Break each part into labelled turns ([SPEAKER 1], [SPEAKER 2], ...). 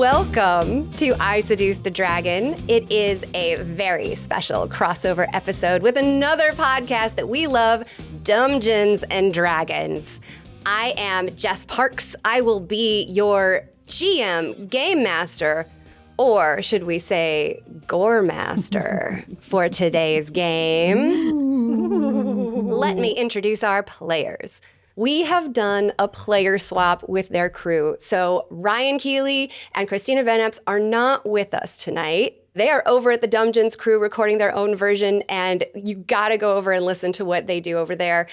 [SPEAKER 1] Welcome to I Seduce the Dragon. It is a very special crossover episode with another podcast that we love, Dumbgeons and Dragons. I am Jess Parks. I will be your GM, Game Master, or should we say Gore Master for today's game. Let me introduce our players. We have done a player swap with their crew. So Ryan Keeley and Christina Van Epps are not with us tonight. They are over at the Dumbgeons crew recording their own version, and you gotta go over and listen to what they do over there.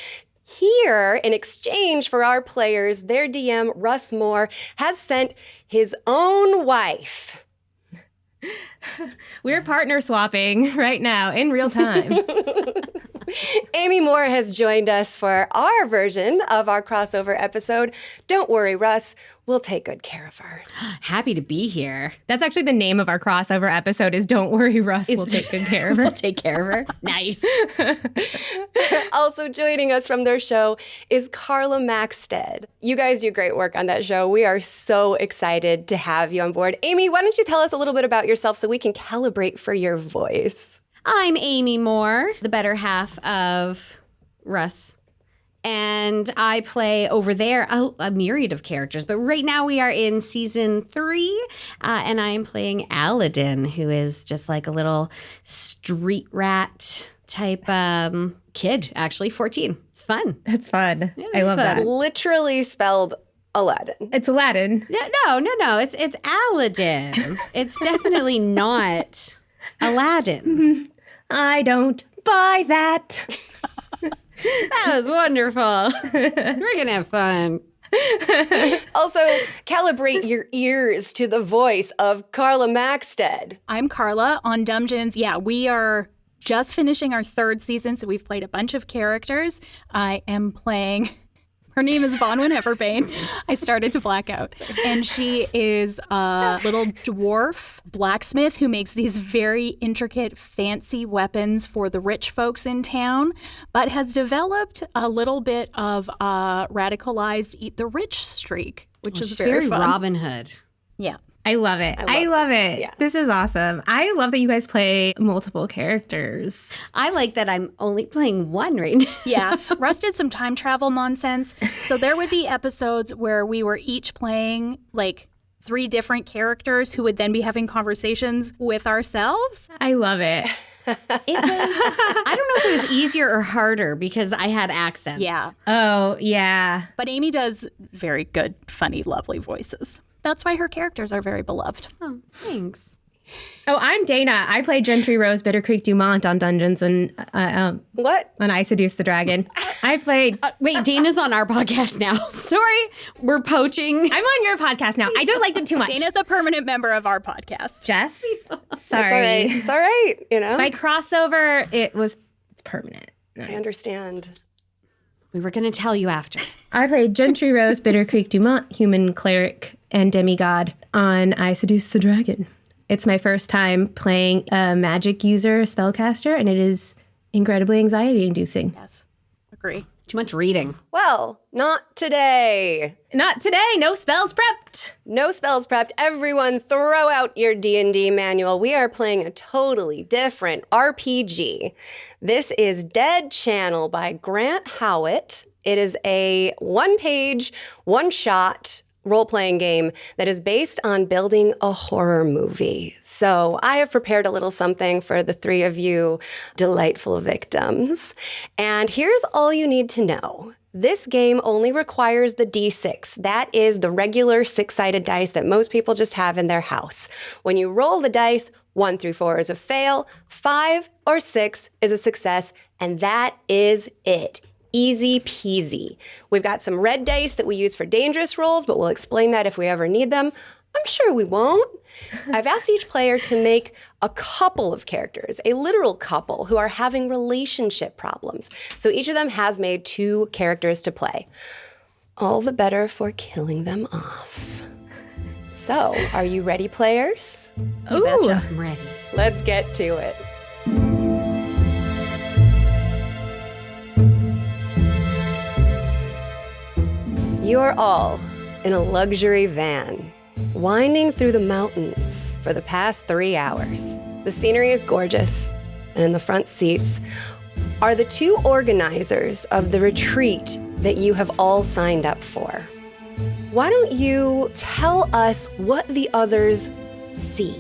[SPEAKER 1] Here, in exchange for our players, their DM, Russ Moore, has sent his own wife.
[SPEAKER 2] We're partner swapping right now in real time.
[SPEAKER 1] Amy Moore has joined us for our version of our crossover episode. Don't worry, Russ. We'll take good care of her.
[SPEAKER 3] Happy to be here.
[SPEAKER 2] That's actually the name of our crossover episode is Don't Worry, Russ. We'll take good care of her.
[SPEAKER 3] We'll take care of her. Nice.
[SPEAKER 1] Also joining us from their show is Carla Maxted. You guys do great work on that show. We are so excited to have you on board. Amy, why don't you tell us a little bit about yourself so we can calibrate for your voice?
[SPEAKER 3] I'm Amy Moore, the better half of Russ. And I play over there a myriad of characters. But right now we are in season 3. And I am playing Aladdin, who is just like a little street rat type kid, actually 14. It's fun.
[SPEAKER 2] It's fun.
[SPEAKER 3] Yeah,
[SPEAKER 2] I love
[SPEAKER 3] fun.
[SPEAKER 2] that.
[SPEAKER 1] Literally spelled Aladdin.
[SPEAKER 2] It's Aladdin.
[SPEAKER 3] No. It's Aladdin. It's definitely not Aladdin.
[SPEAKER 2] I don't buy that.
[SPEAKER 3] That was wonderful. We're going to have fun.
[SPEAKER 1] Also, calibrate your ears to the voice of Carla Maxted.
[SPEAKER 4] I'm Carla on Dumbgeons. Yeah, we are just finishing our 3rd season, so we've played a bunch of characters. I am playing... Her name is Vonwin Everbane. I started to black out. And she is a little dwarf blacksmith who makes these very intricate, fancy weapons for the rich folks in town, but has developed a little bit of a radicalized eat the rich streak, which is very fun.
[SPEAKER 3] Robin Hood.
[SPEAKER 4] Yeah.
[SPEAKER 2] I love it. I love it.
[SPEAKER 1] Yeah.
[SPEAKER 2] This is awesome. I love that you guys play multiple characters.
[SPEAKER 3] I like that I'm only playing one right now.
[SPEAKER 4] Yeah. Russ did some time travel nonsense. So there would be episodes where we were each playing like 3 different characters who would then be having conversations with ourselves.
[SPEAKER 2] I love it.
[SPEAKER 3] I don't know if it was easier or harder because I had accents.
[SPEAKER 4] Yeah.
[SPEAKER 2] Oh, yeah.
[SPEAKER 4] But Amy does very good, funny, lovely voices. That's why her characters are very beloved.
[SPEAKER 3] Oh, thanks.
[SPEAKER 2] Oh, I'm Dana. I play Gentry Rose Bitter Creek Dumont on Dungeons and
[SPEAKER 1] What?
[SPEAKER 2] when I Seduce the Dragon. I played...
[SPEAKER 3] Wait, Dana's on our podcast now. Sorry, we're poaching.
[SPEAKER 2] I'm on your podcast now. I just liked it too much.
[SPEAKER 4] Dana's a permanent member of our podcast.
[SPEAKER 2] Jess?
[SPEAKER 1] It's
[SPEAKER 2] Sorry.
[SPEAKER 1] all right. It's all right, you know?
[SPEAKER 2] By crossover, it's permanent.
[SPEAKER 1] I understand.
[SPEAKER 3] We were going to tell you after.
[SPEAKER 2] I played Gentry Rose Bitter Creek Dumont, human cleric and demigod on I Seduce the Dragon. It's my first time playing a magic user spellcaster, and it is incredibly anxiety-inducing.
[SPEAKER 4] Yes, agree.
[SPEAKER 3] Too much reading.
[SPEAKER 1] Well, not today.
[SPEAKER 2] Not today. No spells prepped.
[SPEAKER 1] No spells prepped. Everyone throw out your D&D manual. We are playing a totally different RPG. This is Dead Channel by Grant Howitt. It is a 1-page, one-shot role-playing game that is based on building a horror movie. So I have prepared a little something for the 3 of you delightful victims. And here's all you need to know. This game only requires the D6. That is the regular 6-sided dice that most people just have in their house. When you roll the dice, 1 through 4 is a fail, 5 or 6 is a success, and that is it. Easy peasy. We've got some red dice that we use for dangerous rolls, but we'll explain that if we ever need them. I'm sure we won't. I've asked each player to make a couple of characters, a literal couple, who are having relationship problems. So each of them has made 2 characters to play. All the better for killing them off. So, are you ready, players?
[SPEAKER 4] You betcha.
[SPEAKER 3] I'm ready.
[SPEAKER 1] Let's get to it. You're all in a luxury van. winding through the mountains for the past 3 hours. The scenery is gorgeous, and in the front seats are the two organizers of the retreat that you have all signed up for. Why don't you tell us what the others see?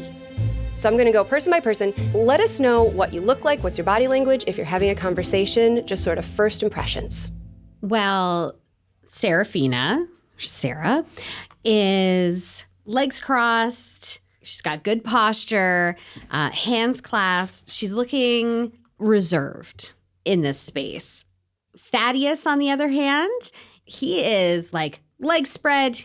[SPEAKER 1] So I'm going to go person by person. Let us know what you look like, what's your body language, if you're having a conversation, just sort of first impressions.
[SPEAKER 3] Well, Seraphina, Sarah, is legs crossed. She's got good posture, hands clasped. She's looking reserved in this space. Thaddeus, on the other hand, he is like legs spread,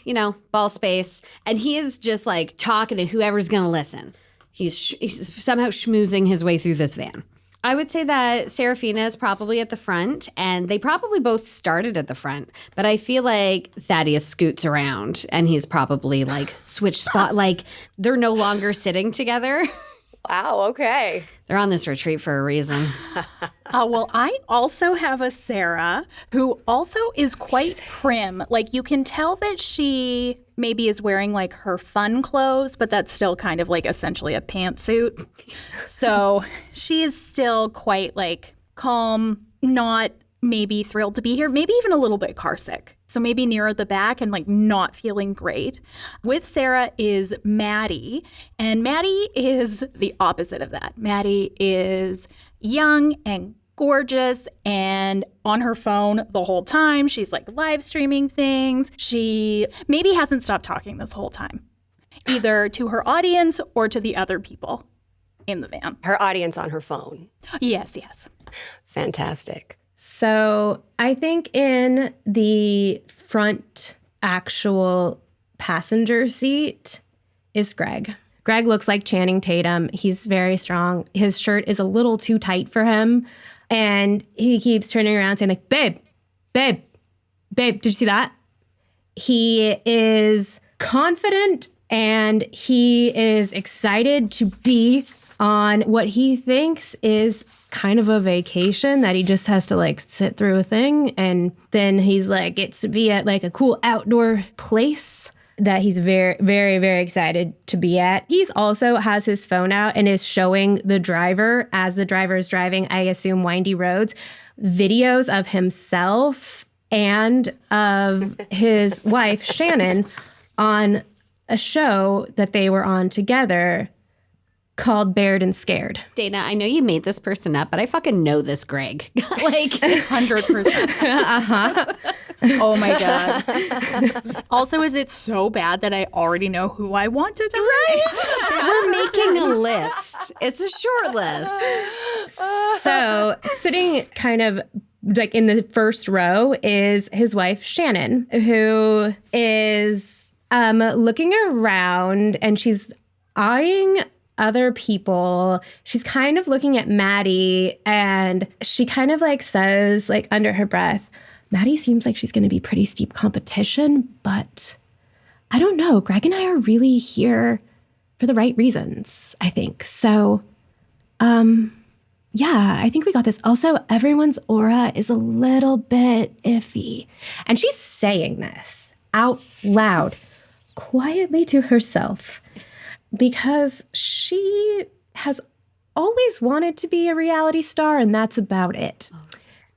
[SPEAKER 3] ball space, and he is just like talking to whoever's going to listen. He's somehow schmoozing his way through this van. I would say that Seraphina is probably at the front, and they probably both started at the front, but I feel like Thaddeus scoots around, and he's probably like switched spot, like they're no longer sitting together.
[SPEAKER 1] Wow, okay.
[SPEAKER 3] They're on this retreat for a reason.
[SPEAKER 4] Well, I also have a Sarah who also is quite prim. Like, you can tell that she maybe is wearing like her fun clothes, but that's still kind of like essentially a pantsuit. So she is still quite like calm, not maybe thrilled to be here, maybe even a little bit carsick. So maybe nearer the back and like not feeling great. With Sarah is Maddie, and Maddie is the opposite of that. Maddie is young and gorgeous and on her phone the whole time. She's like live streaming things. She maybe hasn't stopped talking this whole time, either to her audience or to the other people in the van.
[SPEAKER 1] Her audience on her phone.
[SPEAKER 4] Yes.
[SPEAKER 1] Fantastic.
[SPEAKER 2] So I think in the front actual passenger seat is Greg. Greg looks like Channing Tatum. He's very strong. His shirt is a little too tight for him. And he keeps turning around saying like, babe, did you see that? He is confident and he is excited to be on what he thinks is kind of a vacation that he just has to like sit through a thing. And then he's like, gets to be at like a cool outdoor place that he's very, very, very excited to be at. He's also has his phone out and is showing the driver, as the driver is driving, I assume, windy roads, videos of himself and of his wife, Shannon, on a show that they were on together called Bared and Scared.
[SPEAKER 3] Dana, I know you made this person up, but I fucking know this Greg. Like
[SPEAKER 4] 100%. Oh my God. Also, is it so bad that I already know who I want to die?
[SPEAKER 3] Right? We're making a list. It's a short list.
[SPEAKER 2] So sitting kind of like in the first row is his wife, Shannon, who is looking around and she's eyeing other people. She's kind of looking at Maddie and she kind of like says like under her breath, Maddie seems like she's going to be pretty steep competition, but I don't know. Greg and I are really here for the right reasons, I think. So, yeah, I think we got this. Also, everyone's aura is a little bit iffy. And she's saying this out loud, quietly to herself, because she has always wanted to be a reality star, and that's about it.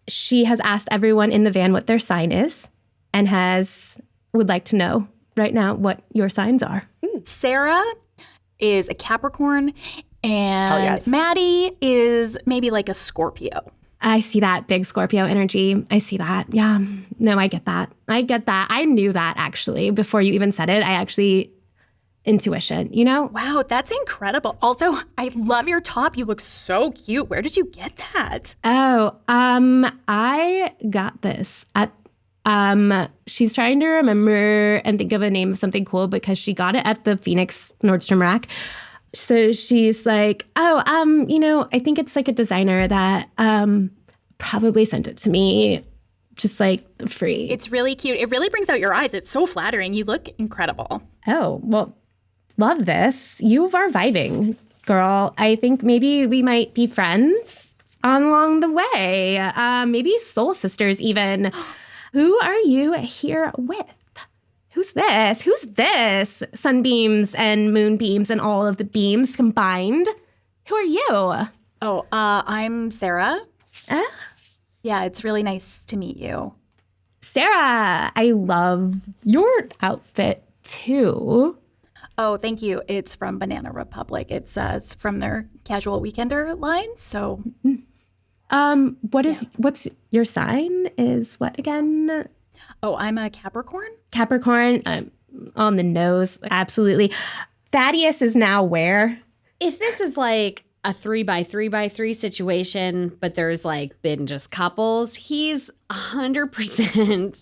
[SPEAKER 2] She has asked everyone in the van what their sign is and would like to know right now what your signs are.
[SPEAKER 4] Sarah is a Capricorn and
[SPEAKER 1] yes.
[SPEAKER 4] Maddie is maybe like a Scorpio.
[SPEAKER 2] I see that big Scorpio energy. I see that. Yeah. No, I get that. I knew that actually before you even said it. Intuition,
[SPEAKER 4] Wow, that's incredible. Also, I love your top. You look so cute. Where did you get that?
[SPEAKER 2] Oh, I got this at she's trying to remember and think of a name of something cool because she got it at the Phoenix Nordstrom rack. So she's like, I think it's like a designer that probably sent it to me just like free.
[SPEAKER 4] It's really cute. It really brings out your eyes. It's so flattering. You look incredible.
[SPEAKER 2] Oh, well, love this. You are vibing, girl. I think maybe we might be friends along the way. Maybe soul sisters even. Who are you here with? Who's this? Who's this? Sunbeams and moonbeams and all of the beams combined. Who are you?
[SPEAKER 4] Oh, I'm Sarah.
[SPEAKER 2] Uh,
[SPEAKER 4] Yeah, it's really nice to meet you.
[SPEAKER 2] Sarah, I love your outfit too.
[SPEAKER 4] Oh, thank you. It's from Banana Republic. It's from their casual weekender line. So,
[SPEAKER 2] What's your sign is what again?
[SPEAKER 4] oh, I'm a Capricorn.
[SPEAKER 2] Capricorn, on the nose, absolutely. Thaddeus is now where?
[SPEAKER 3] If this is like a 3x3x3 situation, but there's like been just couples, he's 100%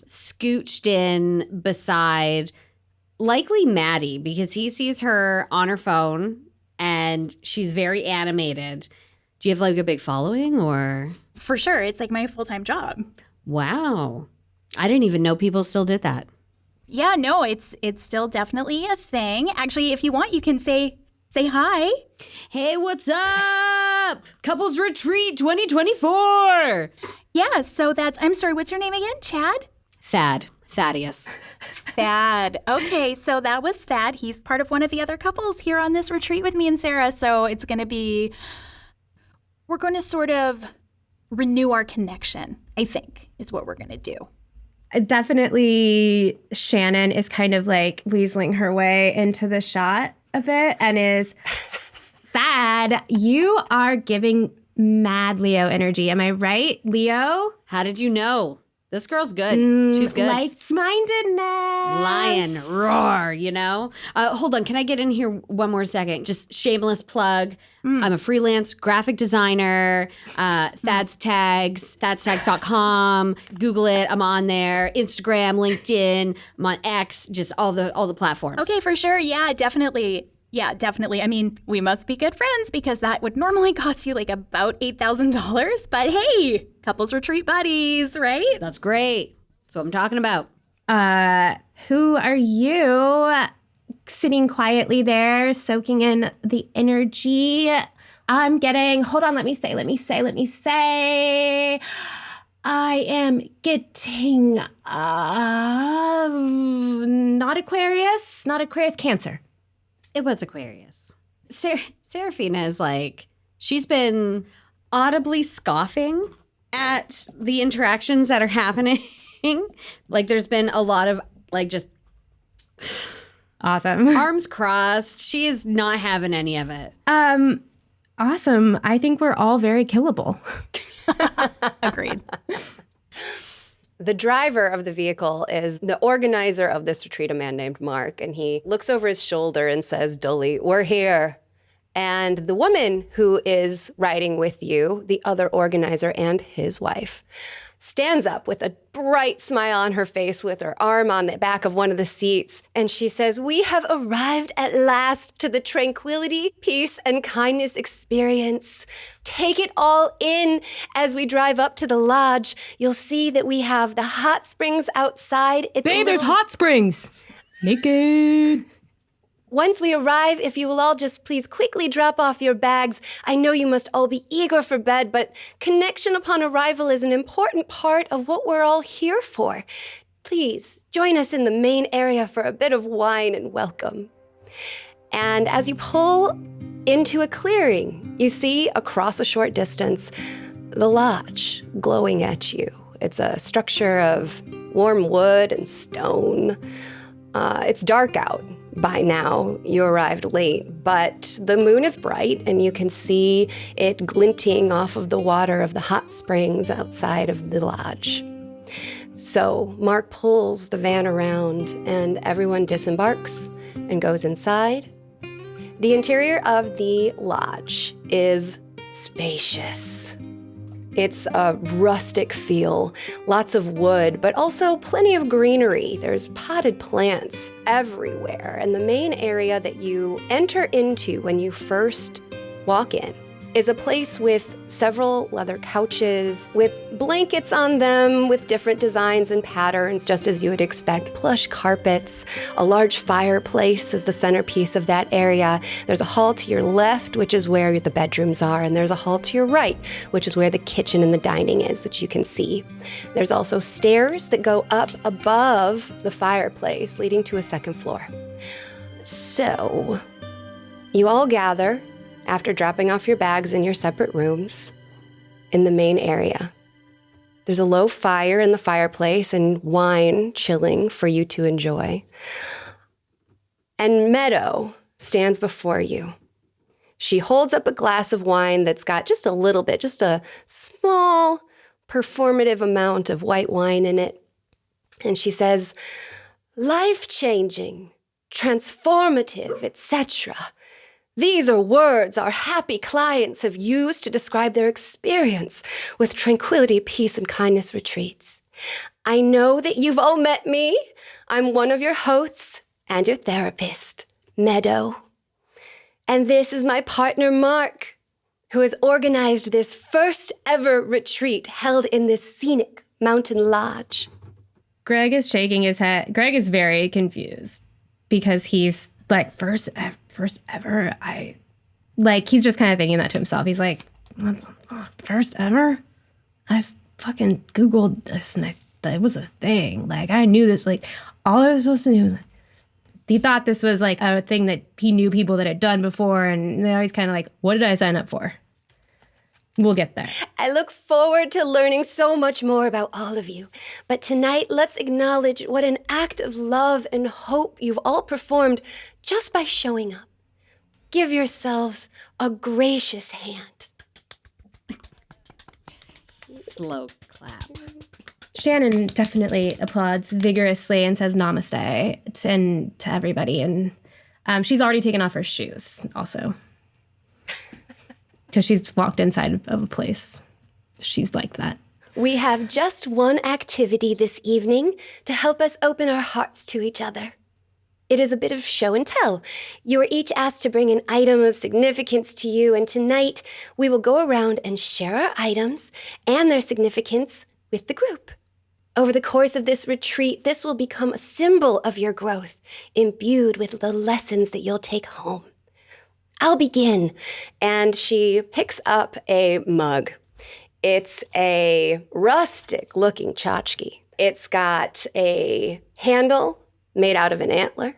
[SPEAKER 3] scooched in beside likely Maddie because he sees her on her phone and she's very animated. Do you have like a big following or?
[SPEAKER 4] For sure. It's like my full-time job.
[SPEAKER 3] Wow. I didn't even know people still did that.
[SPEAKER 4] Yeah, no, it's still definitely a thing. Actually, if you want, you can say hi.
[SPEAKER 3] Hey, what's up? Couples Retreat 2024.
[SPEAKER 4] Yeah, so I'm sorry, what's your name again? Chad?
[SPEAKER 3] Thaddeus.
[SPEAKER 4] Thad. Okay, so that was Thad. He's part of one of the other couples here on this retreat with me and Sarah. So it's going to be, we're going to sort of renew our connection, I think, is what we're going to do.
[SPEAKER 2] Definitely Shannon is kind of like weaseling her way into the shot a bit and is, Thad, you are giving mad Leo energy. Am I right, Leo?
[SPEAKER 3] How did you know? This girl's good. She's good.
[SPEAKER 2] Like-mindedness.
[SPEAKER 3] Lion roar, you know? Hold on. Can I get in here one more second? Just shameless plug. I'm a freelance graphic designer. Thad's Tags, thadstags.com. Google it. I'm on there. Instagram, LinkedIn. I'm on X, just all the platforms.
[SPEAKER 4] Okay, for sure. Yeah, definitely. Yeah, definitely. I mean, we must be good friends because that would normally cost you like about $8,000. But hey, couples retreat buddies, right?
[SPEAKER 3] That's great. That's what I'm talking about.
[SPEAKER 2] Who are you? Sitting quietly there, soaking in the energy. I'm getting, hold on, let me say. I am getting, not Aquarius, Cancer.
[SPEAKER 3] It was Aquarius. Seraphina is like, she's been audibly scoffing at the interactions that are happening. Like there's been a lot of like just
[SPEAKER 2] Awesome.
[SPEAKER 3] arms crossed. She is not having any of it.
[SPEAKER 2] Awesome. I think we're all very killable.
[SPEAKER 4] Agreed.
[SPEAKER 1] The driver of the vehicle is the organizer of this retreat, a man named Mark, and he looks over his shoulder and says dully, "We're here." And the woman who is riding with you, the other organizer and his wife, stands up with a bright smile on her face with her arm on the back of one of the seats. And she says, "We have arrived at last to the tranquility, peace, and kindness experience. Take it all in as we drive up to the lodge. You'll see that we have the hot springs outside. It's
[SPEAKER 2] Babe, there's hot springs. Naked.
[SPEAKER 1] Once we arrive, if you will all just please quickly drop off your bags. I know you must all be eager for bed, but connection upon arrival is an important part of what we're all here for. Please join us in the main area for a bit of wine and welcome." And as you pull into a clearing, you see across a short distance the lodge glowing at you. It's a structure of warm wood and stone. It's dark out. By now, you arrived late, but the moon is bright and you can see it glinting off of the water of the hot springs outside of the lodge. So Mark pulls the van around and everyone disembarks and goes inside. The interior of the lodge is spacious. It's a rustic feel, lots of wood, but also plenty of greenery. There's potted plants everywhere. And the main area that you enter into when you first walk in is a place with several leather couches, with blankets on them with different designs and patterns, just as you would expect. Plush carpets, a large fireplace is the centerpiece of that area. There's a hall to your left, which is where the bedrooms are, and there's a hall to your right, which is where the kitchen and the dining is that you can see. There's also stairs that go up above the fireplace, leading to a second floor. So, you all gather after dropping off your bags in your separate rooms in the main area. There's a low fire in the fireplace and wine chilling for you to enjoy. And Meadow stands before you. She holds up a glass of wine that's got just a little bit, just a small performative amount of white wine in it. And she says, life-changing, transformative, etc. These are words our happy clients have used to describe their experience with tranquility, peace, and kindness retreats. I know that you've all met me. I'm one of your hosts and your therapist, Meadow. And this is my partner, Mark, who has organized this first ever retreat held in this scenic mountain lodge.
[SPEAKER 2] Greg is shaking his head. Greg is very confused because he's like, first ever, he's just kind of thinking that to himself. He's like, what the fuck, first ever? I fucking Googled this and it was a thing. Like, I knew this, like, all I was supposed to do was, he thought this was like a thing that he knew people that had done before, and now he's kind of like, what did I sign up for? We'll get there.
[SPEAKER 1] I look forward to learning so much more about all of you. But tonight, let's acknowledge what an act of love and hope you've all performed just by showing up. Give yourselves a gracious hand.
[SPEAKER 3] Slow clap.
[SPEAKER 2] Shannon definitely applauds vigorously and says namaste to everybody. And she's already taken off her shoes also. Because she's walked inside of a place. She's like that.
[SPEAKER 1] We have just one activity this evening to help us open our hearts to each other. It is a bit of show and tell. You are each asked to bring an item of significance to you, and tonight we will go around and share our items and their significance with the group. Over the course of this retreat, this will become a symbol of your growth, imbued with the lessons that you'll take home. I'll begin. And she picks up a mug. It's a rustic-looking tchotchke. It's got a handle made out of an antler.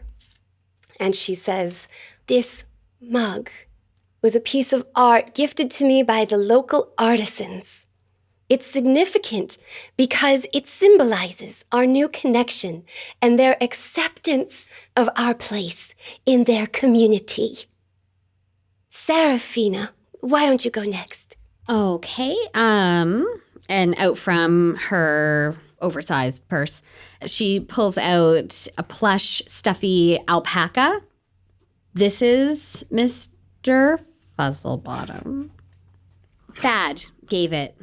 [SPEAKER 1] And she says, this mug was a piece of art gifted to me by the local artisans. It's significant because it symbolizes our new connection and their acceptance of our place in their community. Seraphina, why don't you go next?
[SPEAKER 3] Okay. And out from her oversized purse, she pulls out a plush, stuffy alpaca. This is Mr. Fuzzlebottom. Thad gave it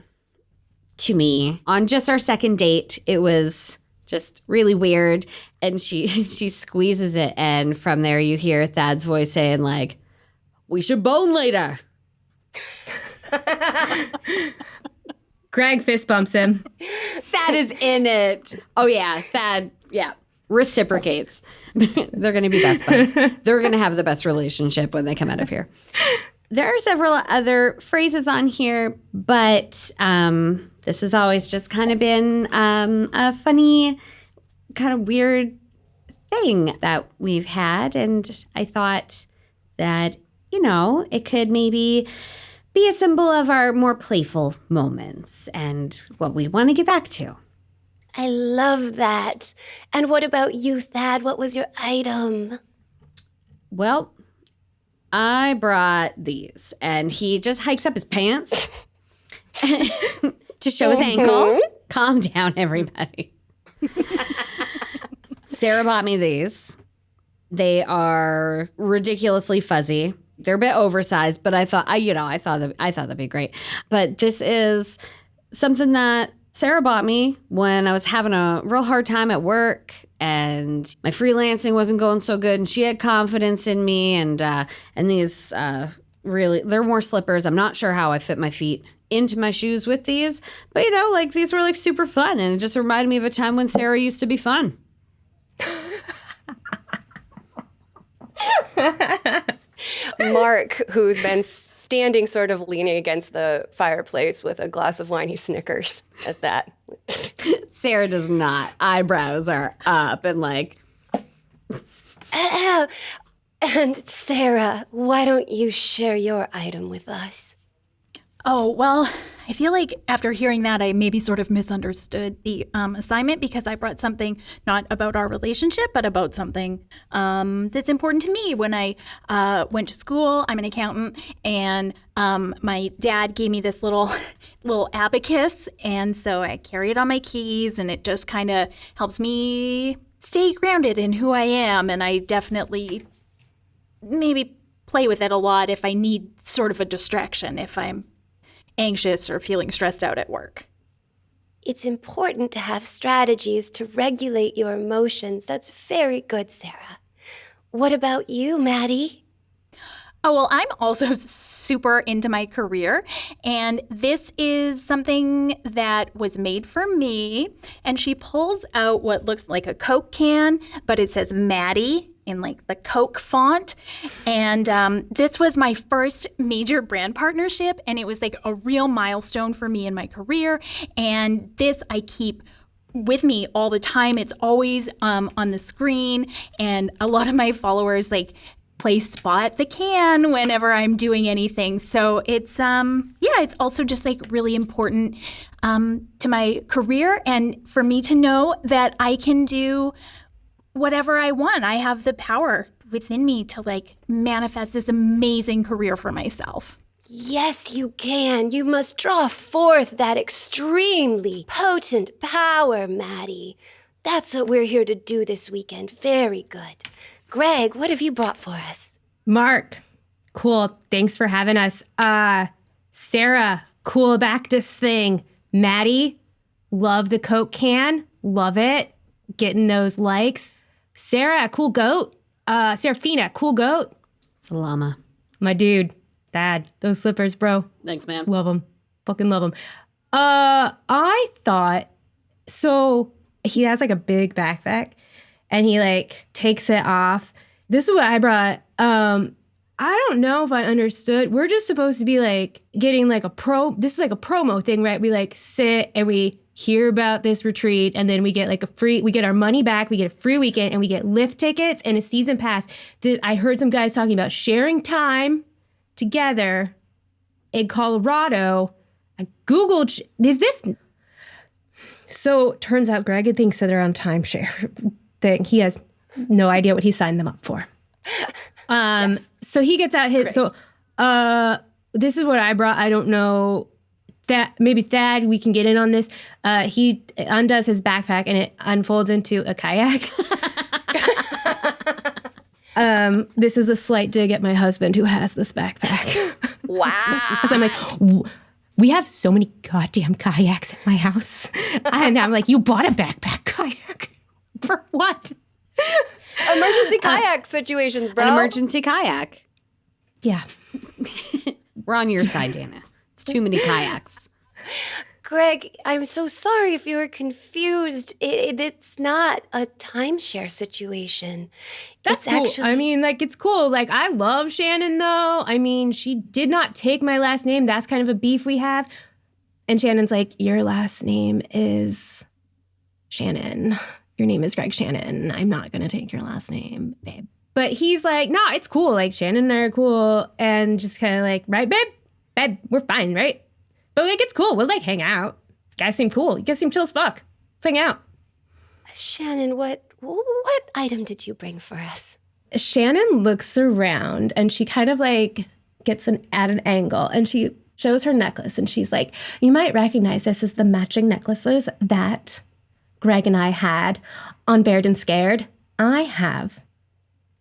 [SPEAKER 3] to me on just our second date. It was just really weird. And she squeezes it. And from there you hear Thad's voice saying, like, we should bone later.
[SPEAKER 2] Greg fist bumps him.
[SPEAKER 3] Thad is in it. Oh, yeah. Thad, yeah. Reciprocates. They're going to be best buds. They're going to have the best relationship when they come out of here. There are several other phrases on here, but this has always just kind of been a funny, kind of weird thing that we've had. And I thought that, you know, it could maybe be a symbol of our more playful moments and what we want to get back to.
[SPEAKER 1] I love that. And what about you, Thad? What was your item?
[SPEAKER 3] Well, I brought these, and he just hikes up his pants to show his ankle. Calm down, everybody. Sarah bought me these. They are ridiculously fuzzy. They're a bit oversized, but I thought that'd be great. But this is something that Sarah bought me when I was having a real hard time at work and my freelancing wasn't going so good, and she had confidence in me, and these really, they're more slippers. I'm not sure how I fit my feet into my shoes with these, but like these were like super fun. And it just reminded me of a time when Sarah used to be fun.
[SPEAKER 1] Mark, who's been standing sort of leaning against the fireplace with a glass of wine, he snickers at that.
[SPEAKER 3] Sarah does not. Eyebrows are up and like.
[SPEAKER 1] And Sarah, why don't you share your item with us?
[SPEAKER 4] Oh, well, I feel like after hearing that, I maybe sort of misunderstood the assignment because I brought something not about our relationship, but about something that's important to me. When I went to school, I'm an accountant, and my dad gave me this little abacus, and so I carry it on my keys, and it just kind of helps me stay grounded in who I am, and I definitely maybe play with it a lot if I need sort of a distraction, if I'm anxious or feeling stressed out at work.
[SPEAKER 1] It's important to have strategies to regulate your emotions. That's very good, Sarah. What about you, Maddie?
[SPEAKER 4] Oh, well, I'm also super into my career, and this is something that was made for me. And she pulls out what looks like a Coke can, but it says Maddie in like the Coke font. And this was my first major brand partnership, and it was like a real milestone for me in my career. And this I keep with me all the time. It's always on the screen, and a lot of my followers like play Spot the Can whenever I'm doing anything. So it's it's also just like really important to my career, and for me to know that I can do whatever I want. I have the power within me to like manifest this amazing career for myself.
[SPEAKER 1] Yes, you can. You must draw forth that extremely potent power, Maddie. That's what we're here to do this weekend. Very good. Greg, what have you brought for us?
[SPEAKER 2] Mark, cool. Thanks for having us. Sarah, cool Bactus thing. Maddie, love the Coke can. Love it. Getting those likes. Sarah, cool goat. Seraphina, cool goat.
[SPEAKER 3] It's a llama.
[SPEAKER 2] My dude, Thad, those slippers, bro.
[SPEAKER 3] Thanks, man.
[SPEAKER 2] Love them. Fucking love them. I thought, so he has like a big backpack and he like takes it off. This is what I brought. I don't know if I understood. We're just supposed to be like getting like this is like a promo thing, right? We like sit and we hear about this retreat, and then we get like we get our money back, we get a free weekend, and we get lift tickets and a season pass. I heard some guys talking about sharing time together in Colorado. I Googled, is this? So turns out Greg thinks that they're on timeshare thing. He has no idea what he signed them up for. Yes. So he gets out his, so this is what I brought. I don't know. Maybe Thad, we can get in on this. He undoes his backpack and it unfolds into a kayak. This is a slight dig at my husband who has this backpack.
[SPEAKER 1] Wow.
[SPEAKER 2] Because I'm like, we have so many goddamn kayaks at my house. And I'm like, you bought a backpack kayak? For what?
[SPEAKER 1] Emergency kayak situations, bro.
[SPEAKER 3] An emergency kayak.
[SPEAKER 2] Yeah.
[SPEAKER 3] We're on your side, Dana. It's too many kayaks.
[SPEAKER 1] Greg, I'm so sorry if you were confused. It's not a timeshare situation.
[SPEAKER 2] That's
[SPEAKER 1] it's
[SPEAKER 2] cool.
[SPEAKER 1] actually.
[SPEAKER 2] I mean, like, it's cool. Like, I love Shannon, though. I mean, she did not take my last name. That's kind of a beef we have. And Shannon's like, your last name is Shannon. Your name is Greg Shannon. I'm not going to take your last name, babe. But he's like, no, it's cool. Like, Shannon and I are cool. And just kind of like, right, babe? Babe, we're fine, right? But, like, it's cool. We'll, like, hang out. You guys seem cool. You guys seem chill as fuck. Let's hang out.
[SPEAKER 1] Shannon, what item did you bring for us?
[SPEAKER 2] Shannon looks around, and she kind of, like, gets at an angle. And she shows her necklace, and she's like, you might recognize this as the matching necklaces that Greg and I had on Bared and Scared. I have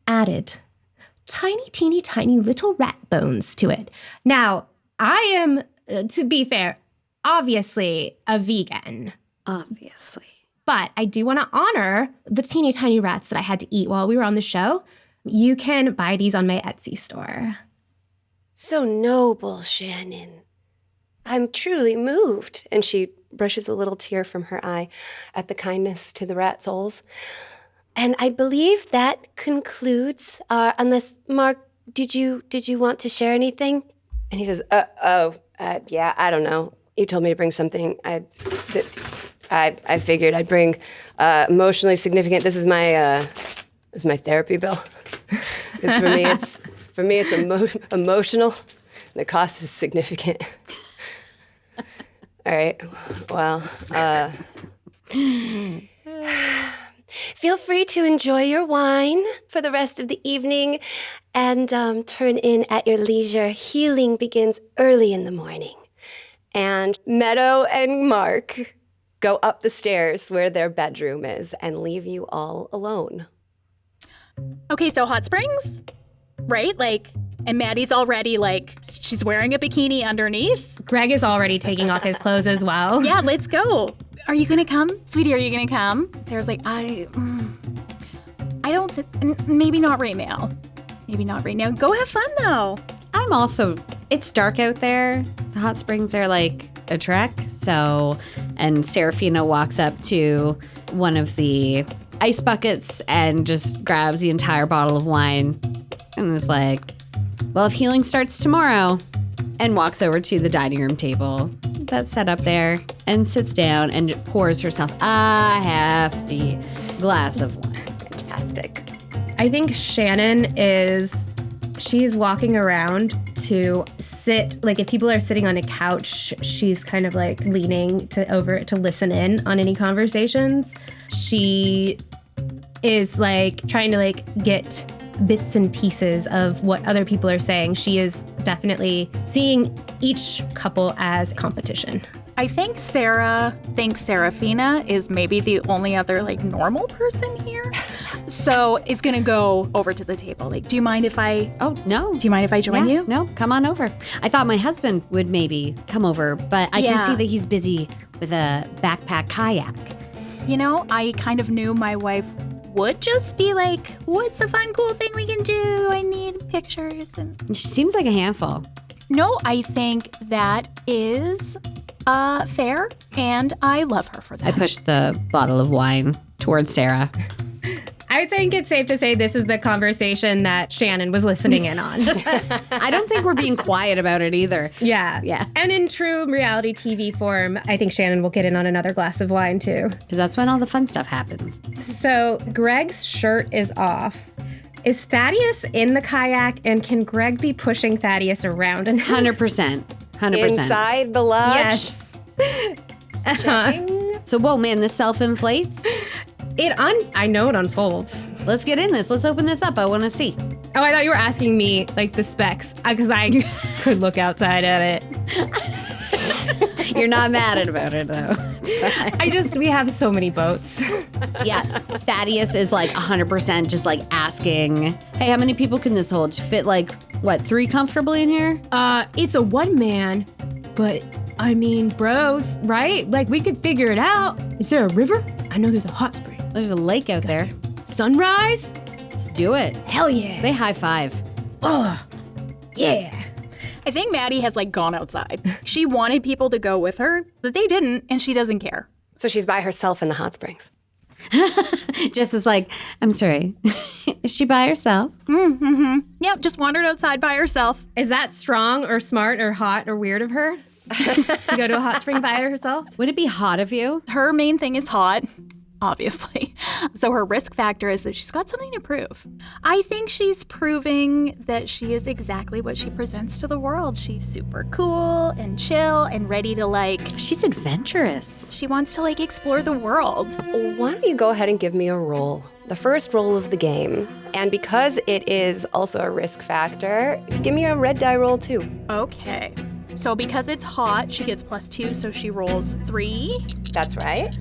[SPEAKER 2] added tiny, teeny, tiny little rat bones to it. Now, I am, to be fair, obviously a vegan.
[SPEAKER 3] Obviously.
[SPEAKER 2] But I do want to honor the teeny, tiny rats that I had to eat while we were on the show. You can buy these on my Etsy store.
[SPEAKER 1] So noble, Shannon. I'm truly moved. And she brushes a little tear from her eye at the kindness to the rat souls. And I believe that concludes our, unless, Mark, did you want to share anything? And he says, yeah, I don't know. You told me to bring something. I figured I'd bring emotionally significant. This is my therapy bill. It's for me. It's emotional. The cost is significant. All right. Well, feel free to enjoy your wine for the rest of the evening and turn in at your leisure. Healing begins early in the morning. And Meadow and Mark go up the stairs where their bedroom is and leave you all alone.
[SPEAKER 4] Okay, so hot springs, right? And Maddie's already, she's wearing a bikini underneath.
[SPEAKER 2] Greg is already taking off his clothes as well.
[SPEAKER 4] Yeah, let's go. Are you gonna come? Sweetie, are you gonna come? Sarah's like, I don't, maybe not right now. Maybe not right now. Go have fun, though.
[SPEAKER 3] It's dark out there. The hot springs are like a trek. So, and Seraphina walks up to one of the ice buckets and just grabs the entire bottle of wine and is like, well, if healing starts tomorrow, and walks over to the dining room table that's set up there and sits down and pours herself a hefty glass of wine.
[SPEAKER 1] Fantastic.
[SPEAKER 2] I think Shannon she's walking around to sit, if people are sitting on a couch, she's kind of leaning over to listen in on any conversations. She is trying to get bits and pieces of what other people are saying. She is definitely seeing each couple as competition.
[SPEAKER 4] I think Sarah thinks Seraphina is maybe the only other normal person here. So is gonna go over to the table. Do you mind if I...
[SPEAKER 3] Oh, no.
[SPEAKER 4] Do you mind if I join you?
[SPEAKER 3] No, come on over. I thought my husband would maybe come over, but I can see that he's busy with a backpack kayak.
[SPEAKER 4] I kind of knew my wife would just be what's the fun, cool thing we can do? I need pictures. And
[SPEAKER 3] She seems like a handful.
[SPEAKER 4] no, I think that is fair, and I love her for that.
[SPEAKER 3] I pushed the bottle of wine towards Sarah.
[SPEAKER 2] I think it's safe to say this is the conversation that Shannon was listening in on.
[SPEAKER 3] I don't think we're being quiet about it either.
[SPEAKER 2] Yeah. And in true reality TV form, I think Shannon will get in on another glass of wine too.
[SPEAKER 3] Because that's when all the fun stuff happens.
[SPEAKER 2] So Greg's shirt is off. Is Thaddeus in the kayak, and can Greg be pushing Thaddeus around?
[SPEAKER 3] 100%. 100%.
[SPEAKER 1] Inside the lodge?
[SPEAKER 2] Yes.
[SPEAKER 1] Checking.
[SPEAKER 3] So, whoa, man, this self-inflates?
[SPEAKER 2] I know it unfolds.
[SPEAKER 3] Let's get in this. Let's open this up. I want to see.
[SPEAKER 2] Oh, I thought you were asking me the specs, because I could look outside at it.
[SPEAKER 3] You're not mad about it, though.
[SPEAKER 2] We have so many boats.
[SPEAKER 3] Yeah, Thaddeus is 100% just asking, hey, how many people can this hold? Fit 3 comfortably in here?
[SPEAKER 2] It's a one man, but I mean, bros, right? We could figure it out. Is there a river? I know there's a hot spring.
[SPEAKER 3] There's a lake out there.
[SPEAKER 2] Sunrise?
[SPEAKER 3] Let's do it.
[SPEAKER 2] Hell yeah.
[SPEAKER 3] They high five.
[SPEAKER 2] Oh, yeah.
[SPEAKER 4] I think Maddie has gone outside. She wanted people to go with her, but they didn't, and she doesn't care.
[SPEAKER 1] So she's by herself in the hot springs.
[SPEAKER 3] Jess is I'm sorry. Is she by herself?
[SPEAKER 4] Mm-hmm. Yep, just wandered outside by herself.
[SPEAKER 2] Is that strong or smart or hot or weird of her to go to a hot spring by herself?
[SPEAKER 3] Would it be hot of you?
[SPEAKER 4] Her main thing is hot, obviously. So her risk factor is that she's got something to prove. I think she's proving that she is exactly what she presents to the world. She's super cool and chill and ready to
[SPEAKER 3] She's adventurous.
[SPEAKER 4] she wants to explore the world.
[SPEAKER 1] Why don't you go ahead and give me a roll? The first roll of the game. And because it is also a risk factor, give me a red die roll too.
[SPEAKER 4] Okay. So because it's hot, she gets +2, so she rolls 3.
[SPEAKER 1] That's right.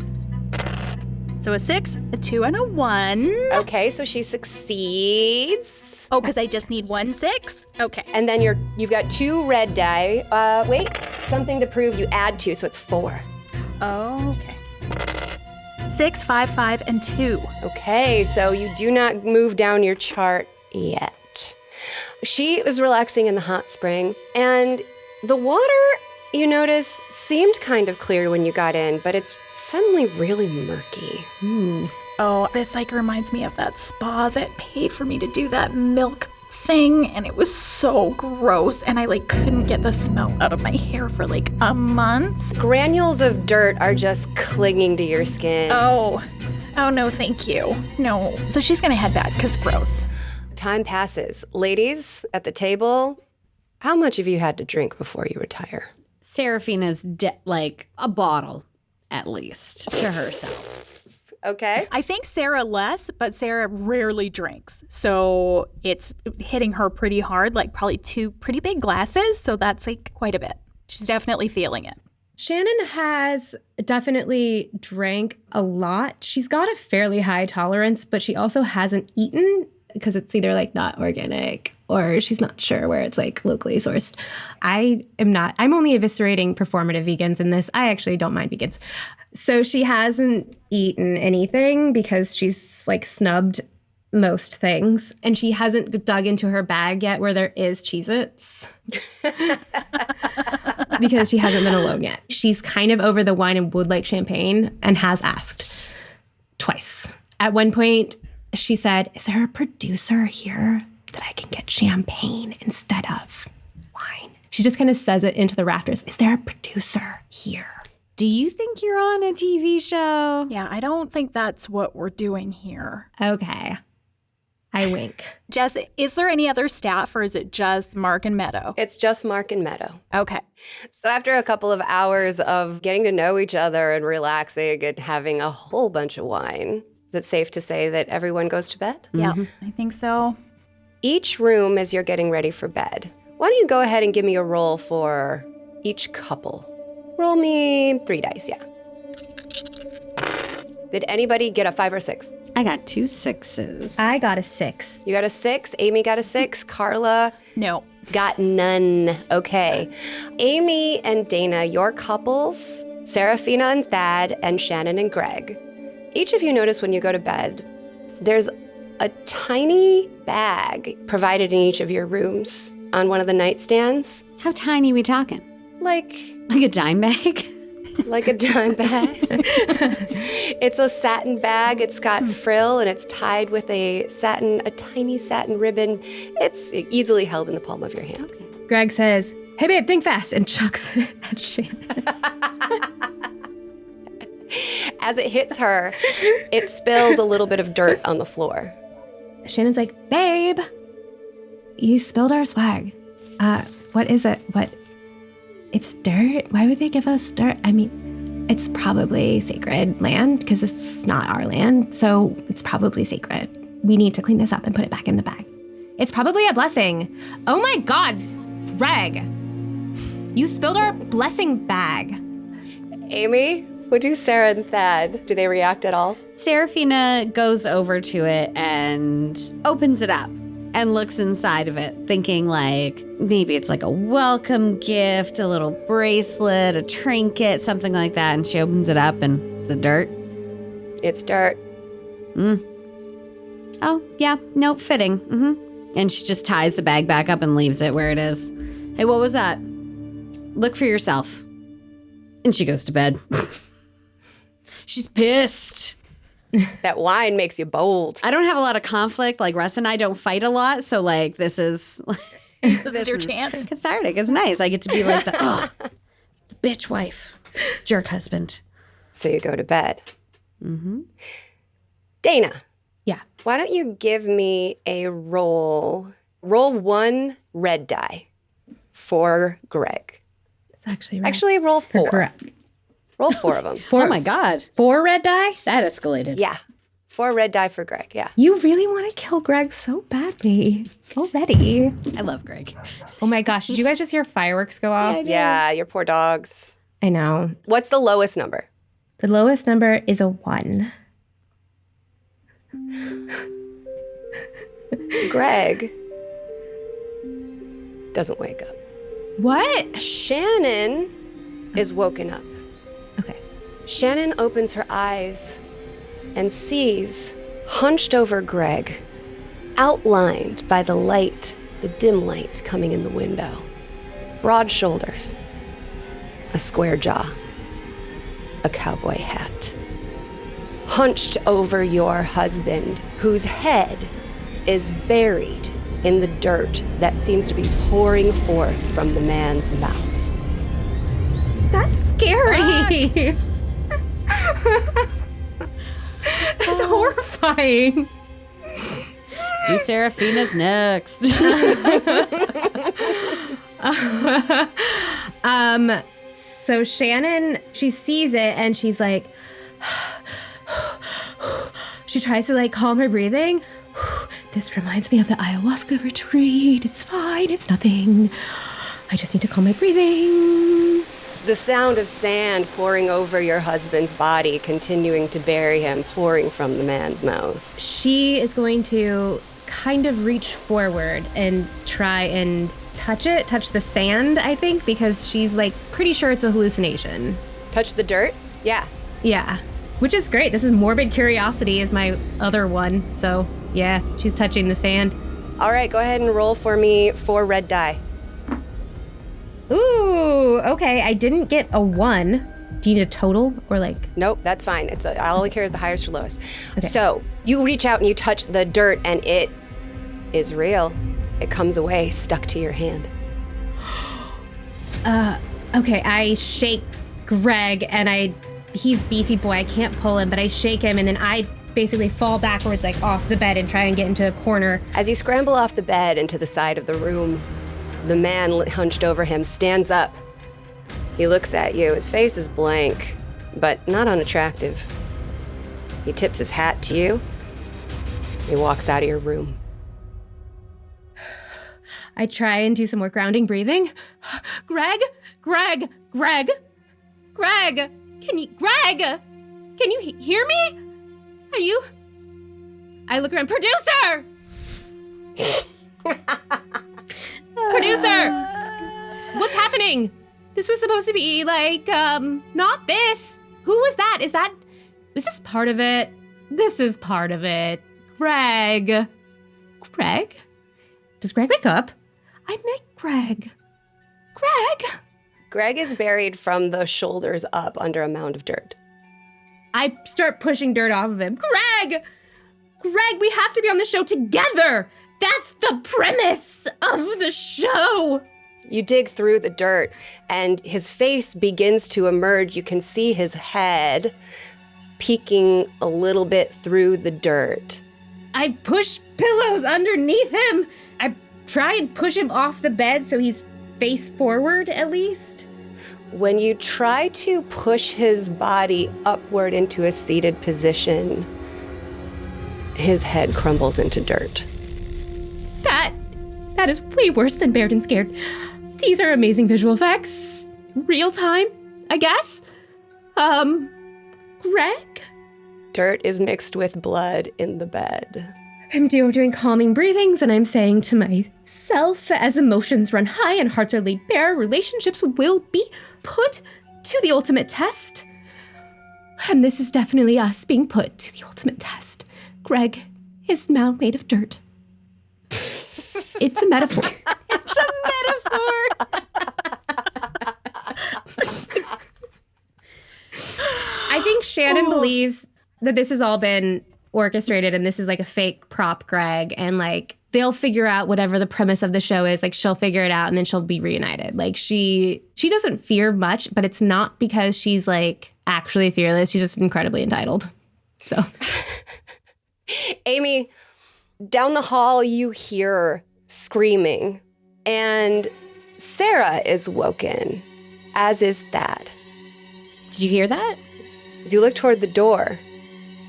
[SPEAKER 4] So a 6, a 2, and a 1.
[SPEAKER 1] Okay, so she succeeds.
[SPEAKER 4] Oh, because I just need 1 6? Okay.
[SPEAKER 1] And then you've got 2 red die. Wait, something to prove. You add 2, so it's 4.
[SPEAKER 4] Okay. 6, 5, 5, and 2.
[SPEAKER 1] Okay, so you do not move down your chart yet. She was relaxing in the hot spring, and the water, you notice, seemed kind of clear when you got in, but it's suddenly really murky.
[SPEAKER 2] Ooh.
[SPEAKER 4] Oh, this like reminds me of that spa that paid for me to do that milk thing, and it was so gross, and I like couldn't get the smell out of my hair for like a month.
[SPEAKER 1] Granules of dirt are just clinging to your skin.
[SPEAKER 4] Oh no, thank you. No. So she's gonna head back, cause gross.
[SPEAKER 1] Time passes. Ladies at the table, how much have you had to drink before you retire?
[SPEAKER 3] Seraphina's like a bottle, at least, to herself.
[SPEAKER 1] Okay.
[SPEAKER 4] I think Sarah less, but Sarah rarely drinks. So it's hitting her pretty hard, like probably 2 pretty big glasses. So that's like quite a bit. She's definitely feeling it.
[SPEAKER 2] Shannon has definitely drank a lot. She's got a fairly high tolerance, but she also hasn't eaten because it's either like not organic or she's not sure where it's like locally sourced. I'm only eviscerating performative vegans in this. I actually don't mind vegans. So she hasn't eaten anything because she's like snubbed most things. And she hasn't dug into her bag yet where there is Cheez-Its. Because she hasn't been alone yet. She's kind of over the wine and would like champagne and has asked twice. At one point, she said, "Is there a producer here that I can get champagne instead of wine?" She just kind of says it into the rafters. "Is there a producer here?"
[SPEAKER 3] Do you think you're on a TV show?
[SPEAKER 4] Yeah, I don't think that's what we're doing here.
[SPEAKER 2] Okay. I wink.
[SPEAKER 4] Jess, is there any other staff or is it just Mark and Meadow?
[SPEAKER 1] It's just Mark and Meadow.
[SPEAKER 4] Okay.
[SPEAKER 1] So after a couple of hours of getting to know each other and relaxing and having a whole bunch of wine, is it safe to say that everyone goes to bed?
[SPEAKER 4] Yeah, I think so.
[SPEAKER 1] Each room as you're getting ready for bed. Why don't you go ahead and give me a roll for each couple? Roll me 3 dice, yeah. Did anybody get a 5 or 6?
[SPEAKER 3] I got 2 6s.
[SPEAKER 2] I got a 6.
[SPEAKER 1] You got a 6? Amy got a 6? Carla
[SPEAKER 4] No.
[SPEAKER 1] got none. Okay. Amy and Dana, your couples, Seraphina and Thad, and Shannon and Greg. Each of you notice when you go to bed, there's a tiny bag provided in each of your rooms on one of the nightstands.
[SPEAKER 3] How tiny are we talking?
[SPEAKER 1] Like
[SPEAKER 3] a dime bag?
[SPEAKER 1] Like a dime bag. It's a satin bag. It's got frill and it's tied with a tiny satin ribbon. It's easily held in the palm of your hand.
[SPEAKER 3] Okay.
[SPEAKER 2] Greg says, "Hey babe, think fast," and chucks it at Shannon.
[SPEAKER 1] As it hits her, it spills a little bit of dirt on the floor.
[SPEAKER 2] Shannon's like, "Babe, you spilled our swag. What is it? What? It's dirt? Why would they give us dirt? I mean, it's probably sacred land because it's not our land, so it's probably sacred. We need to clean this up and put it back in the bag. It's probably a blessing. Oh my God, Greg, you spilled our blessing bag."
[SPEAKER 1] Amy, what do Sarah and Thad? Do they react at all?
[SPEAKER 3] Seraphina goes over to it and opens it up and looks inside of it, thinking like maybe it's like a welcome gift, a little bracelet, a trinket, something like that. And she opens it up and it's a dirt.
[SPEAKER 1] It's dirt.
[SPEAKER 3] Oh, yeah, nope, fitting. And she just ties the bag back up and leaves it where it is. "Hey, what was that? Look for yourself." And she goes to bed. She's pissed.
[SPEAKER 1] That wine makes you bold.
[SPEAKER 3] I don't have a lot of conflict. Like, Russ and I don't fight a lot. So, like, this is
[SPEAKER 4] This is your chance.
[SPEAKER 3] cathartic. It's nice. I get to be like the bitch wife, jerk husband.
[SPEAKER 1] So you go to bed. Dana,
[SPEAKER 2] Yeah.
[SPEAKER 1] why don't you give me a roll? Roll 1 red die for Greg.
[SPEAKER 2] It's actually right.
[SPEAKER 1] Actually, roll 4.
[SPEAKER 2] Correct.
[SPEAKER 1] Roll 4 of them.
[SPEAKER 3] Oh, my God.
[SPEAKER 2] 4 red die?
[SPEAKER 3] That escalated.
[SPEAKER 1] Yeah. 4 red die for Greg, yeah.
[SPEAKER 2] You really want to kill Greg so badly already.
[SPEAKER 3] I love Greg.
[SPEAKER 2] Oh my gosh, did you guys just hear fireworks go off?
[SPEAKER 1] Yeah, your poor dogs.
[SPEAKER 2] I know.
[SPEAKER 1] What's the lowest number?
[SPEAKER 2] The lowest number is a 1.
[SPEAKER 1] Greg doesn't wake up.
[SPEAKER 2] What?
[SPEAKER 1] Shannon is woken up.
[SPEAKER 2] Okay.
[SPEAKER 1] Shannon opens her eyes and sees, hunched over Greg, outlined by the light the dim light coming in the window. Broad shoulders, a square jaw, a cowboy hat. Hunched over your husband, whose head is buried in the dirt that seems to be pouring forth from the man's mouth.
[SPEAKER 2] That's scary. That's horrifying.
[SPEAKER 3] Do Seraphina's next.
[SPEAKER 2] So Shannon, she sees it and she's like, she tries to like calm her breathing. This reminds me of the ayahuasca retreat. It's fine. It's nothing. I just need to calm my breathing.
[SPEAKER 1] The sound of sand pouring over your husband's body, continuing to bury him, pouring from the man's mouth.
[SPEAKER 2] She is going to kind of reach forward and try and touch the sand, I think, because she's like pretty sure it's a hallucination.
[SPEAKER 1] Touch the dirt? Yeah.
[SPEAKER 2] Yeah, which is great. This is morbid curiosity is my other one. So yeah, she's touching the sand.
[SPEAKER 1] All right, go ahead and roll for me 4 red die.
[SPEAKER 2] Ooh, okay. I didn't get a 1. Do you need a total or like?
[SPEAKER 1] Nope, that's fine. I only care is the highest or lowest.
[SPEAKER 2] Okay.
[SPEAKER 1] So you reach out and you touch the dirt and it is real. It comes away, stuck to your hand.
[SPEAKER 2] Okay, I shake Greg and he's beefy boy. I can't pull him, but I shake him and then I basically fall backwards like off the bed and try and get into a corner.
[SPEAKER 1] As you scramble off the bed into the side of the room, the man hunched over him stands up. He looks at you. His face is blank, but not unattractive. He tips his hat to you. He walks out of your room.
[SPEAKER 2] I try and do some more grounding breathing. Greg, can you hear me? Are you? I look around. Producer! Producer! What's happening? This was supposed to be like, not this. Who was that? Is this part of it? This is part of it. Greg? Does Greg wake up? I met Greg.
[SPEAKER 1] Greg is buried from the shoulders up under a mound of dirt.
[SPEAKER 2] I start pushing dirt off of him. Greg, we have to be on the show together. That's the premise of the show.
[SPEAKER 1] You dig through the dirt, and his face begins to emerge. You can see his head peeking a little bit through the dirt.
[SPEAKER 2] I push pillows underneath him. I try and push him off the bed so he's face forward at least.
[SPEAKER 1] When you try to push his body upward into a seated position, his head crumbles into dirt.
[SPEAKER 2] That is way worse than Bared and Scared. These are amazing visual effects. Real time, I guess. Greg?
[SPEAKER 1] Dirt is mixed with blood in the bed.
[SPEAKER 2] I'm doing calming breathings, and I'm saying to myself, as emotions run high and hearts are laid bare, relationships will be put to the ultimate test. And this is definitely us being put to the ultimate test. Greg is now made of dirt. It's a metaphor.
[SPEAKER 3] It's a metaphor.
[SPEAKER 2] I think Shannon believes that this has all been orchestrated and this is like a fake prop Greg, and like they'll figure out whatever the premise of the show is. Like she'll figure it out and then she'll be reunited. Like she doesn't fear much, but it's not because she's like actually fearless. She's just incredibly entitled. So
[SPEAKER 1] Amy, down the hall you hear screaming, and Sarah is woken, as is Thad.
[SPEAKER 3] Did you hear that?
[SPEAKER 1] As you look toward the door,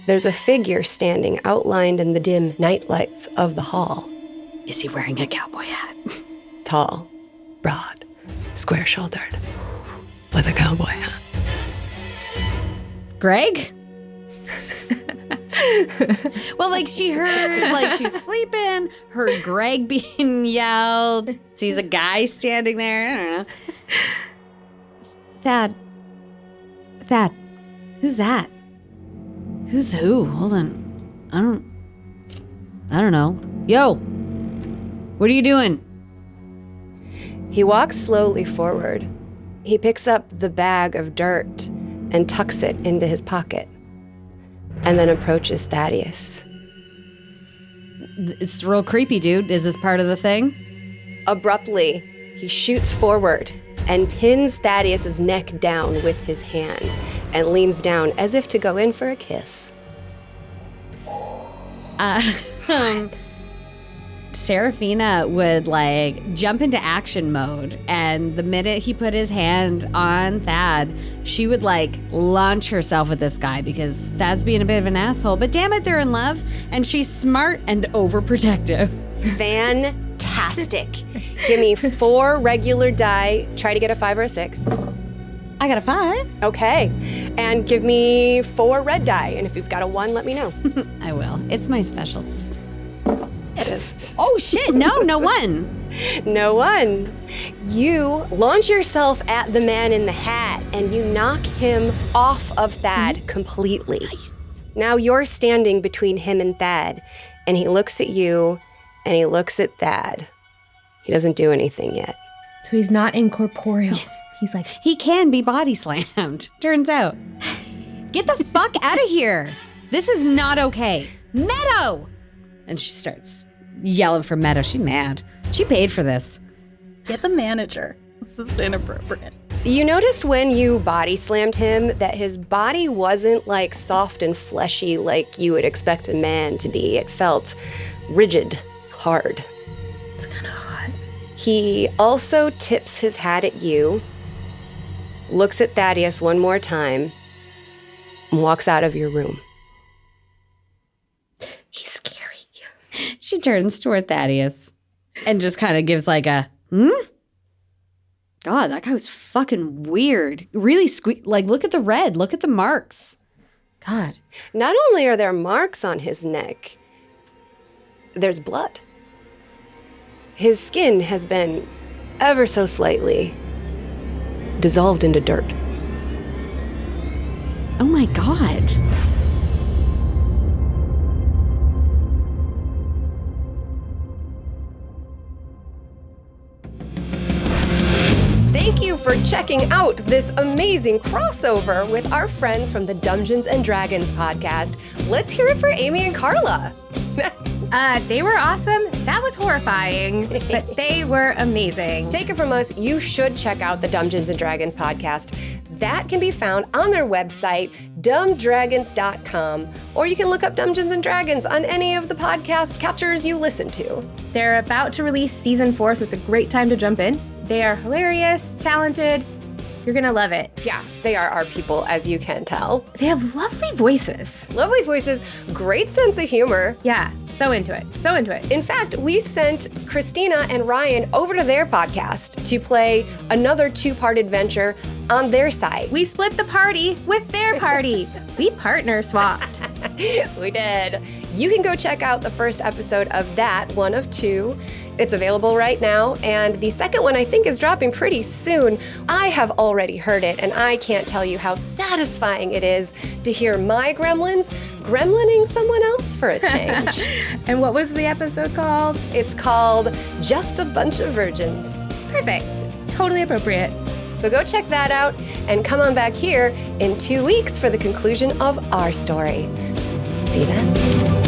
[SPEAKER 1] there's a figure standing outlined in the dim night lights of the hall.
[SPEAKER 3] Is he wearing a cowboy hat?
[SPEAKER 1] Tall, broad, square-shouldered, with a cowboy hat.
[SPEAKER 3] Greg? Well, like she heard, like she's sleeping, heard Greg being yelled, sees a guy standing there. I don't know. Thad, who's that? Who's who? Hold on. I don't know. Yo, what are you doing?
[SPEAKER 1] He walks slowly forward. He picks up the bag of dirt and tucks it into his pocket, and then approaches Thaddeus.
[SPEAKER 3] It's real creepy, dude. Is this part of the thing?
[SPEAKER 1] Abruptly, he shoots forward and pins Thaddeus's neck down with his hand and leans down as if to go in for a kiss.
[SPEAKER 3] Seraphina would like jump into action mode, and the minute he put his hand on Thad, she would like launch herself at this guy because Thad's being a bit of an asshole. But damn it, they're in love, and she's smart and overprotective.
[SPEAKER 1] Fantastic. Give me 4 regular die. Try to get a 5 or a 6.
[SPEAKER 3] I got a 5.
[SPEAKER 1] Okay. And give me 4 red die. And if you've got a 1, let me know.
[SPEAKER 3] I will. It's my specialty.
[SPEAKER 1] It is.
[SPEAKER 3] Oh shit! No 1.
[SPEAKER 1] No 1. You launch yourself at the man in the hat and you knock him off of Thad completely.
[SPEAKER 3] Nice.
[SPEAKER 1] Now you're standing between him and Thad, and he looks at you and he looks at Thad. He doesn't do anything yet.
[SPEAKER 2] So he's not incorporeal. He's like,
[SPEAKER 3] He can be body slammed. Turns out. Get the fuck out of here! This is not okay. Meadow! And she starts yelling for Meadow. She's mad. She paid for this.
[SPEAKER 4] Get the manager. This is inappropriate.
[SPEAKER 1] You noticed when you body slammed him that his body wasn't like soft and fleshy like you would expect a man to be. It felt rigid, hard.
[SPEAKER 2] it's kind of hot.
[SPEAKER 1] He also tips his hat at you, looks at Thaddeus one more time, and walks out of your room.
[SPEAKER 2] He's scary.
[SPEAKER 3] She turns toward Thaddeus and just kind of gives like a, God, that guy was fucking weird. Really like, look at the red. Look at the marks. God.
[SPEAKER 1] Not only are there marks on his neck, there's blood. His skin has been ever so slightly dissolved into dirt.
[SPEAKER 3] Oh my God.
[SPEAKER 1] Thank you for checking out this amazing crossover with our friends from the Dumbgeons and Dragons podcast. Let's hear it for Amy and Carla.
[SPEAKER 2] They were awesome. That was horrifying, but they were amazing.
[SPEAKER 1] Take it from us, you should check out the Dumbgeons and Dragons podcast. That can be found on their website, dumbdragons.com, or you can look up Dumbgeons and Dragons on any of the podcast catchers you listen to.
[SPEAKER 2] They're about to release season 4, so it's a great time to jump in. They are hilarious, talented. You're gonna love it.
[SPEAKER 1] Yeah, they are our people, as you can tell.
[SPEAKER 2] They have lovely voices.
[SPEAKER 1] Lovely voices, great sense of humor.
[SPEAKER 2] Yeah, so into it. So into it.
[SPEAKER 1] In fact, we sent Christina and Ryan over to their podcast to play another 2-part adventure on their side.
[SPEAKER 2] We split the party with their party. We partner swapped.
[SPEAKER 1] We did. You can go check out the first episode of that, one of 2. It's available right now, and the second one I think is dropping pretty soon. I have already heard it, and I can't tell you how satisfying it is to hear my gremlins gremlining someone else for a change.
[SPEAKER 2] And what was the episode called?
[SPEAKER 1] It's called Just a Bunch of Virgins.
[SPEAKER 2] Perfect. Totally appropriate.
[SPEAKER 1] So go check that out, and come on back here in 2 weeks for the conclusion of our story. See you then.